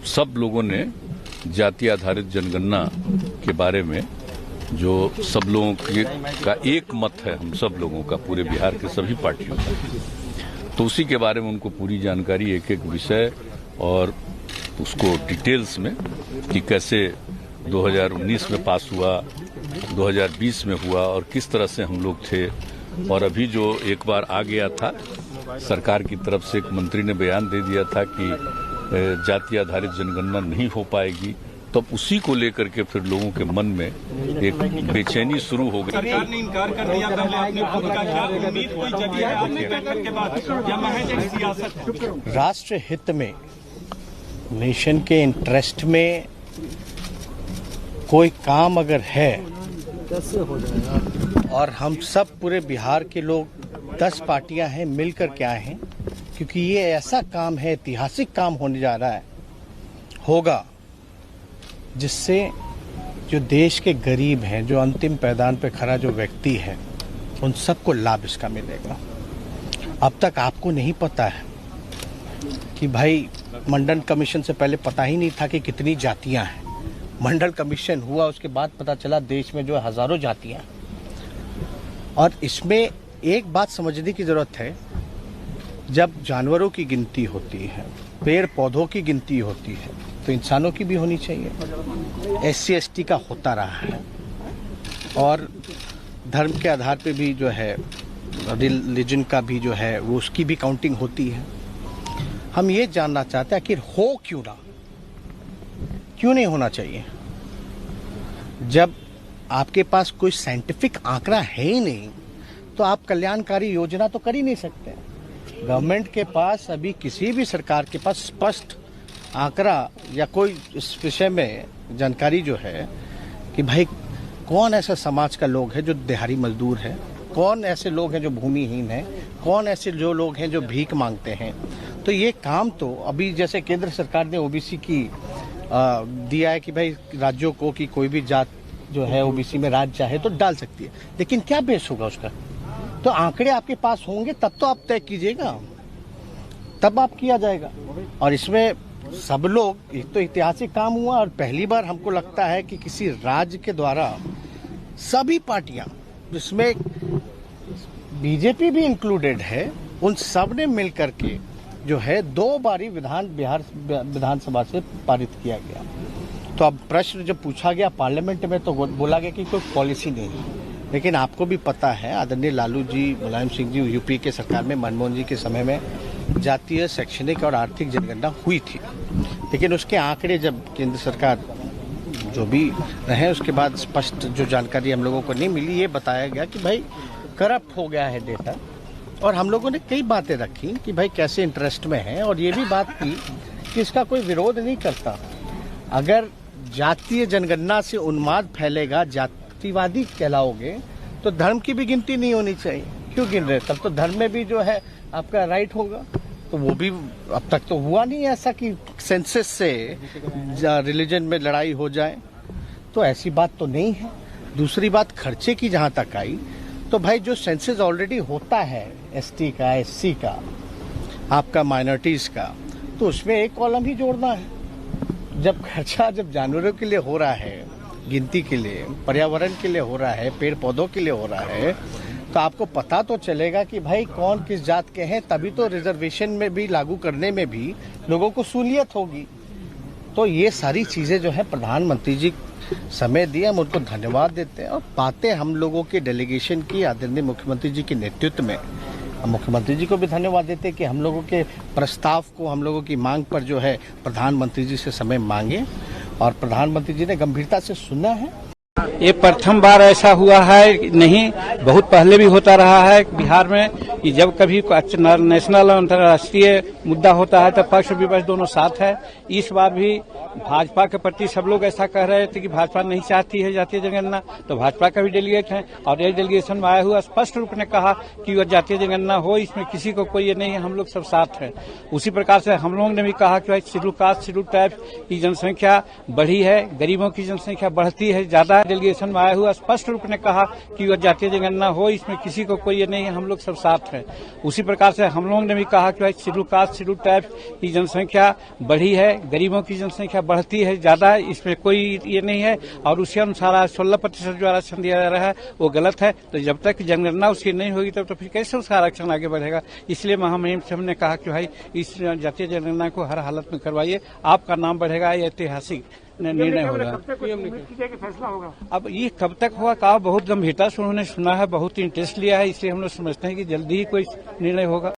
सब लोगों ने जाति आधारित जनगणना के बारे में जो सब लोगों का एक मत है, हम सब लोगों का, पूरे बिहार के सभी पार्टियों का, तो उसी के बारे में उनको पूरी जानकारी, एक एक विषय और उसको डिटेल्स में कि कैसे 2019 में पास हुआ, 2020 में हुआ और किस तरह से हम लोग थे। और अभी जो एक बार आ गया था, सरकार की तरफ से एक मंत्री ने बयान दे दिया था कि जाति आधारित जनगणना नहीं हो पाएगी, तब उसी को लेकर के फिर लोगों के मन में एक बेचैनी शुरू हो गई। सरकार ने इनकार कर दिया, पहले आपने खुद का क्या उम्मीद कोई जगी है आपने बैठक के बाद या महज एक सियासत है? राष्ट्र हित में, नेशन के इंटरेस्ट में कोई काम अगर है कैसे हो जाएगा? और हम सब पूरे बिहार के लोग 10 पार्टियां हैं, मिलकर के आए हैं, क्योंकि ये ऐसा काम है, ऐतिहासिक काम होने जा रहा है, होगा, जिससे जो देश के गरीब हैं, जो अंतिम पैदान पे खड़ा जो व्यक्ति है, उन सबको लाभ इसका मिलेगा। अब तक आपको नहीं पता है कि भाई मंडल कमीशन से पहले पता ही नहीं था कि कितनी जातियां हैं। मंडल कमीशन हुआ, उसके बाद पता चला देश में जो हजारों जातियां हैं। और इसमें एक बात समझने की जरूरत है, जब जानवरों की गिनती होती है, पेड़ पौधों की गिनती होती है, तो इंसानों की भी होनी चाहिए। SC ST का होता रहा है और धर्म के आधार पे भी जो है, रिलीजन का भी जो है, वो उसकी भी काउंटिंग होती है। हम ये जानना चाहते हैं आखिर हो क्यों ना, क्यों नहीं होना चाहिए? जब आपके पास कोई साइंटिफिक आंकड़ा है ही नहीं, तो आप कल्याणकारी योजना तो कर ही नहीं सकते। गवर्नमेंट के पास अभी, किसी भी सरकार के पास स्पष्ट आंकड़ा या कोई इस विषय में जानकारी जो है कि भाई कौन ऐसा समाज का लोग है जो दिहाड़ी मजदूर है, कौन ऐसे लोग हैं जो भूमिहीन हैं, कौन ऐसे जो लोग हैं जो भीख मांगते हैं। तो ये काम तो अभी, जैसे केंद्र सरकार ने OBC की दिया है कि भाई राज्यों को कि कोई भी जात जो है OBC में राज्य चाहे तो डाल सकती है, लेकिन क्या बेस होगा उसका? तो आंकड़े आपके पास होंगे तब तो आप तय कीजिएगा, तब आप किया जाएगा। और इसमें सब लोग, एक तो ऐतिहासिक काम हुआ और पहली बार हमको लगता है कि किसी राज्य के द्वारा सभी पार्टियां, जिसमें BJP भी इंक्लूडेड है, उन सब ने मिलकर के जो है 2 बारी बिहार विधानसभा से पारित किया गया। तो अब प्रश्न जब पूछा गया पार्लियामेंट में, तो बोला गया कि कोई पॉलिसी नहीं है। लेकिन आपको भी पता है, आदरणीय लालू जी, मुलायम सिंह जी, UP के सरकार में, मनमोहन जी के समय में जातीय, शैक्षणिक और आर्थिक जनगणना हुई थी। लेकिन उसके आंकड़े जब केंद्र सरकार जो भी रहे, उसके बाद स्पष्ट जो जानकारी हम लोगों को नहीं मिली, ये बताया गया कि भाई करप्ट हो गया है डेटा। और हम लोगों ने कई बातें रखी कि भाई कैसे इंटरेस्ट में है, और ये भी बात की कि इसका कोई विरोध नहीं करता। अगर जातीय जनगणना से उन्माद फैलेगा, जातिवादी कहलाओगे, तो धर्म की भी गिनती नहीं होनी चाहिए। क्यों गिन रहे? तब तो धर्म में भी जो है आपका राइट होगा। तो वो भी अब तक तो हुआ नहीं ऐसा कि सेंसस से रिलीजन में लड़ाई हो जाए, तो ऐसी बात तो नहीं है। दूसरी बात, खर्चे की जहां तक आई, तो भाई जो सेंसस ऑलरेडी होता है ST का, SC का, आपका माइनॉरिटीज का, तो उसमें एक कॉलम ही जोड़ना है। जब खर्चा जब जानवरों के लिए हो रहा है, गिनती के लिए, पर्यावरण के लिए हो रहा है, पेड़ पौधों के लिए हो रहा है, तो आपको पता तो चलेगा कि भाई कौन किस जात के हैं, तभी तो रिजर्वेशन में भी लागू करने में भी लोगों को सहूलियत होगी। तो ये सारी चीजें जो है प्रधानमंत्री जी समय दिए, हम उनको धन्यवाद देते हैं। और बातें हम लोगों के डेलीगेशन की आदरणीय मुख्यमंत्री जी के नेतृत्व में, हम मुख्यमंत्री जी को भी धन्यवाद देते हैं कि हम लोगों के प्रस्ताव को, हम लोगों की मांग पर जो है प्रधानमंत्री जी से समय मांगे, और प्रधानमंत्री जी ने गंभीरता से सुना है। ये प्रथम बार ऐसा हुआ है, नहीं बहुत पहले भी होता रहा है बिहार में कि जब कभी नेशनल और अंतर्राष्ट्रीय मुद्दा होता है तो पक्ष और विपक्ष दोनों साथ है। इस बार भी भाजपा के प्रति सब लोग ऐसा कह रहे थे कि भाजपा नहीं चाहती है जातीय जनगणना, तो भाजपा का भी डेलीगेट है और एक डेलीगेशन में आया हुआ स्पष्ट रूप ने कहा कि वह जातीय जनगणना हो, इसमें किसी को कोई ये नहीं है, हम लोग सब साथ हैं। उसी प्रकार से हम लोगों ने भी कहा कि भाई शेड्यूल कास्ट, शेड्यूल ट्राइब की जनसंख्या बढ़ी है, गरीबों की जनसंख्या बढ़ती है, ज्यादा है। डेलीगेशन में आया हुआ स्पष्ट रूप ने कहा कि वह जातीय जनगणना हो, इसमें किसी को कोई ये नहीं है, हम लोग सब साथ हैं। उसी प्रकार से हम लोगों ने भी कहा कि भाई शेड्यूल कास्ट शेड्यूल टाइप की जनसंख्या बढ़ी है, गरीबों की जनसंख्या बढ़ती है ज्यादा, इसमें कोई ये नहीं है। और उसी अनुसार 16% जो आरक्षण दिया जा रहा है वो गलत है। तो जब तक जनगणना उसकी नहीं होगी तब तो फिर कैसे उसका आरक्षण आगे बढ़ेगा। इसलिए महामहिम से हमने कहा कि भाई इस जातीय जनगणना को हर हालत में करवाइए, आपका नाम बढ़ेगा, ये ऐतिहासिक निर्णय होगा। फैसला होगा। अब ये कब तक होगा कहा, बहुत गंभीरता से उन्होंने सुना है, बहुत इंटरेस्ट लिया है, इसलिए हम लोग समझते हैं कि जल्दी ही कोई निर्णय होगा।